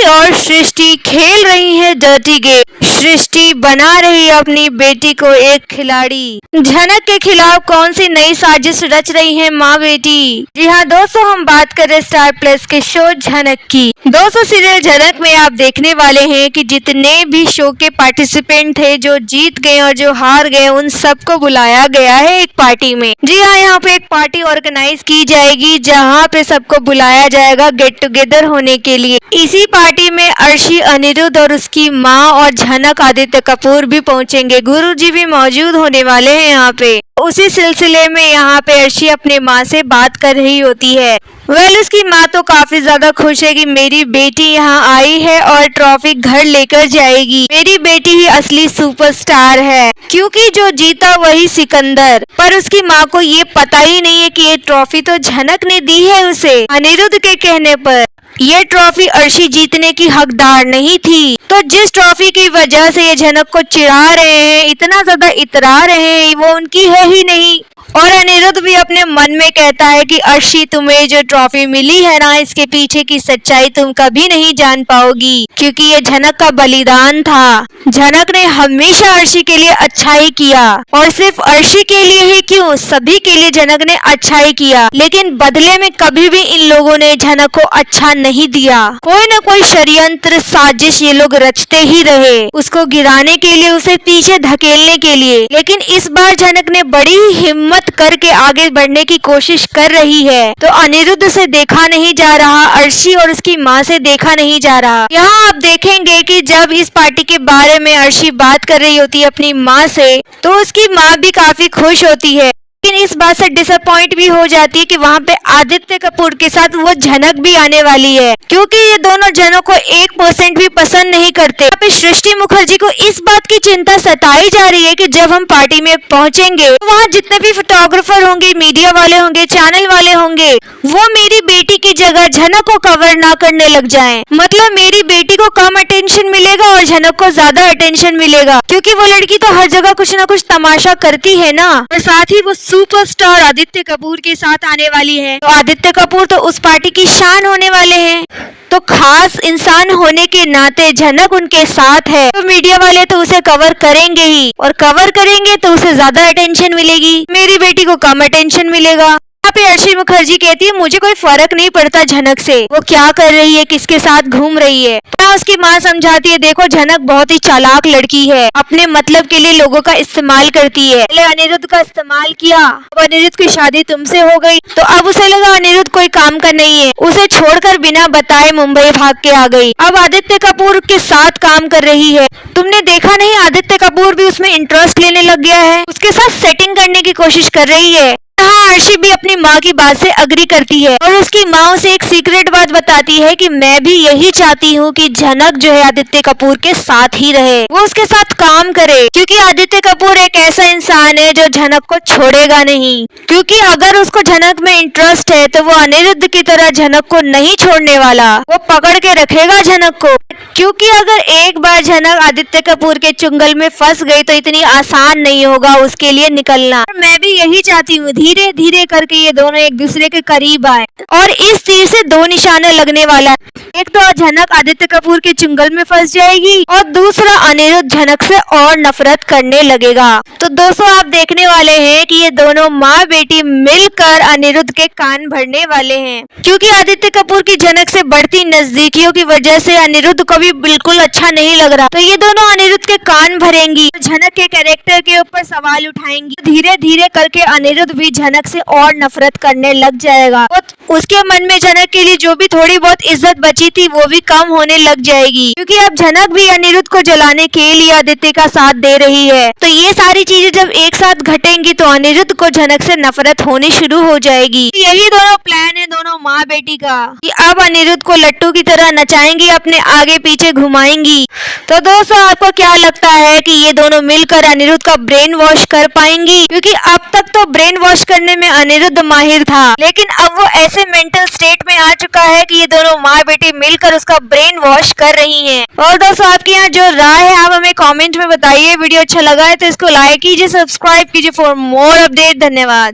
और सृष्टि खेल रही है डर्टी गेम। सृष्टि बना रही है अपनी बेटी को एक खिलाड़ी। झनक के खिलाफ कौन सी नई साजिश रच रही है माँ बेटी। जी हाँ दोस्तों, हम बात कर रहे स्टार प्लस के शो झनक की। दोस्तों सीरियल झनक में आप देखने वाले हैं कि जितने भी शो के पार्टिसिपेंट थे, जो जीत गए और जो हार गए, उन सबको बुलाया गया है एक पार्टी में। जी हाँ, यहाँ पे एक पार्टी ऑर्गेनाइज की जाएगी जहाँ पे सबको बुलाया जाएगा गेट टुगेदर होने के लिए। इसी पार्टी में अर्शी, अनिरुद्ध और उसकी माँ और झनक आदित्य कपूर भी पहुंचेंगे। गुरुजी भी मौजूद होने वाले हैं यहाँ पे। उसी सिलसिले में यहाँ पे अर्शी अपने माँ से बात कर रही होती है। उसकी माँ तो काफी ज्यादा खुश है कि मेरी बेटी यहाँ आई है और ट्रॉफी घर लेकर जाएगी। मेरी बेटी ही असली सुपरस्टार है, क्योंकि जो जीता वही सिकंदर। पर उसकी माँ को ये पता ही नहीं है कि ये ट्रॉफी तो झनक ने दी है उसे अनिरुद्ध के कहने पर। ये ट्रॉफी अर्शी जीतने की हकदार नहीं थी। तो जिस ट्रॉफी की वजह से ये झनक को चिढ़ा रहे हैं, इतना ज्यादा इतरा रहे हैं, वो उनकी है ही नहीं। और अनिरुद्ध भी अपने मन में कहता है कि अर्शी, तुम्हें जो ट्रॉफी मिली है ना, इसके पीछे की सच्चाई तुम कभी नहीं जान पाओगी, क्योंकि ये झनक का बलिदान था। झनक ने हमेशा अर्शी के लिए अच्छा ही किया, और सिर्फ अर्शी के लिए ही क्यों, सभी के लिए झनक ने अच्छा ही किया। लेकिन बदले में कभी भी इन लोगों ने झनक को अच्छा नहीं दिया। कोई न कोई षड्यंत्र साजिश ये लोग रचते ही रहे, उसको गिराने के लिए, उसे पीछे धकेलने के लिए। लेकिन इस बार झनक ने बड़ी हिम्मत करके आगे बढ़ने की कोशिश कर रही है। तो अनिरुद्ध से देखा नहीं जा रहा, अर्शी और उसकी माँ से देखा नहीं जा रहा। यहाँ आप देखेंगे कि जब इस पार्टी के बारे में अर्शी बात कर रही होती है अपनी माँ से, तो उसकी माँ भी काफी खुश होती है। लेकिन इस बात से डिसअपॉइंट भी हो जाती है कि वहाँ पे आदित्य कपूर के साथ वो झनक भी आने वाली है, क्योंकि ये दोनों जनों को 1% भी पसंद नहीं करते। यहाँ पे सृष्टि मुखर्जी को इस बात की चिंता सताई जा रही है कि जब हम पार्टी में पहुंचेंगे तो वहाँ जितने भी फोटोग्राफर होंगे, मीडिया वाले होंगे, चैनल वाले होंगे, वो मेरी बेटी की जगह झनक को कवर ना करने लग जाएं। मतलब मेरी बेटी को कम अटेंशन मिलेगा और झनक को ज्यादा अटेंशन मिलेगा, क्योंकि वो लड़की तो हर जगह कुछ ना कुछ तमाशा करती है ना। और साथ ही वो सुपरस्टार आदित्य कपूर के साथ आने वाली है, तो आदित्य कपूर तो उस पार्टी की शान होने वाले हैं। तो खास इंसान होने के नाते झनक उनके साथ है, तो मीडिया वाले तो उसे कवर करेंगे ही, और कवर करेंगे तो उसे ज्यादा अटेंशन मिलेगी, मेरी बेटी को कम अटेंशन मिलेगा। यहाँ पे अर्शी मुखर्जी कहती है मुझे कोई फर्क नहीं पड़ता झनक से, वो क्या कर रही है, किसके साथ घूम रही है। उसकी माँ समझाती है देखो झनक बहुत ही चालाक लड़की है, अपने मतलब के लिए लोगों का इस्तेमाल करती है। पहले अनिरुद्ध का इस्तेमाल किया, अब अनिरुद्ध की शादी तुमसे हो गई, तो अब उसे लगा अनिरुद्ध कोई काम का नहीं है, उसे छोड़कर बिना बताए मुंबई भाग के आ गई। अब आदित्य कपूर के साथ काम कर रही है। तुमने देखा नहीं, आदित्य कपूर भी उसमें इंटरेस्ट लेने लग गया है, उसके साथ सेटिंग करने की कोशिश कर रही है। हाँ, अर्शी भी अपनी माँ की बात से अग्री करती है, और उसकी माँ उसे एक सीक्रेट बात बताती है कि मैं भी यही चाहती हूँ कि झनक जो है आदित्य कपूर के साथ ही रहे, वो उसके साथ काम करे, क्योंकि आदित्य कपूर एक ऐसा इंसान है जो झनक को छोड़ेगा नहीं। क्योंकि अगर उसको झनक में इंटरेस्ट है तो वो अनिरुद्ध की तरह झनक को नहीं छोड़ने वाला, वो पकड़ के रखेगा झनक को। क्योंकि अगर एक बार झनक आदित्य कपूर के चुंगल में फंस गई तो इतनी आसान नहीं होगा उसके लिए निकलना। मैं भी यही चाहती हूँ धीरे धीरे करके ये दोनों एक दूसरे के करीब आए, और इस तीर से दो निशाने लगने वाला है। एक तो झनक आदित्य कपूर के चुंगल में फंस जाएगी, और दूसरा अनिरुद्ध झनक से और नफरत करने लगेगा। तो दोस्तों आप देखने वाले हैं कि ये दोनों माँ बेटी मिलकर अनिरुद्ध के कान भरने वाले हैं, क्योंकि आदित्य कपूर की झनक से बढ़ती नजदीकियों की वजह से अनिरुद्ध को भी बिल्कुल अच्छा नहीं लग रहा। तो ये दोनों अनिरुद्ध के कान भरेंगी, झनक के कैरेक्टर के ऊपर सवाल उठाएंगी। धीरे धीरे करके अनिरुद्ध भी झनक से और नफरत करने लग जाएगा। उसके मन में झनक के लिए जो भी थोड़ी बहुत इज्जत बची थी वो भी कम होने लग जाएगी, क्योंकि अब झनक भी अनिरुद्ध को जलाने के लिए आदित्य का साथ दे रही है। तो ये सारी चीजें जब एक साथ घटेंगी तो अनिरुद्ध को झनक से नफरत होनी शुरू हो जाएगी। यही दोनों प्लान है दोनों माँ बेटी का, कि अब अनिरुद्ध को लट्टू की तरह नचाएंगी, अपने आगे पीछे घुमाएंगी। तो दोस्तों आपको क्या लगता है कि ये दोनों मिलकर अनिरुद्ध का ब्रेन वॉश कर पाएंगी? क्योंकि अब तक तो ब्रेन वॉश करने में अनिरुद्ध माहिर था, लेकिन अब वो ऐसे मेंटल स्टेट में आ चुका है कि ये दोनों माँ बेटी मिलकर उसका ब्रेन वॉश कर रही हैं। और दोस्तों आपके यहाँ जो राय है आप हमें कमेंट में बताइए। वीडियो अच्छा लगा है तो इसको लाइक कीजिए, सब्सक्राइब कीजिए फॉर मोर अपडेट। धन्यवाद।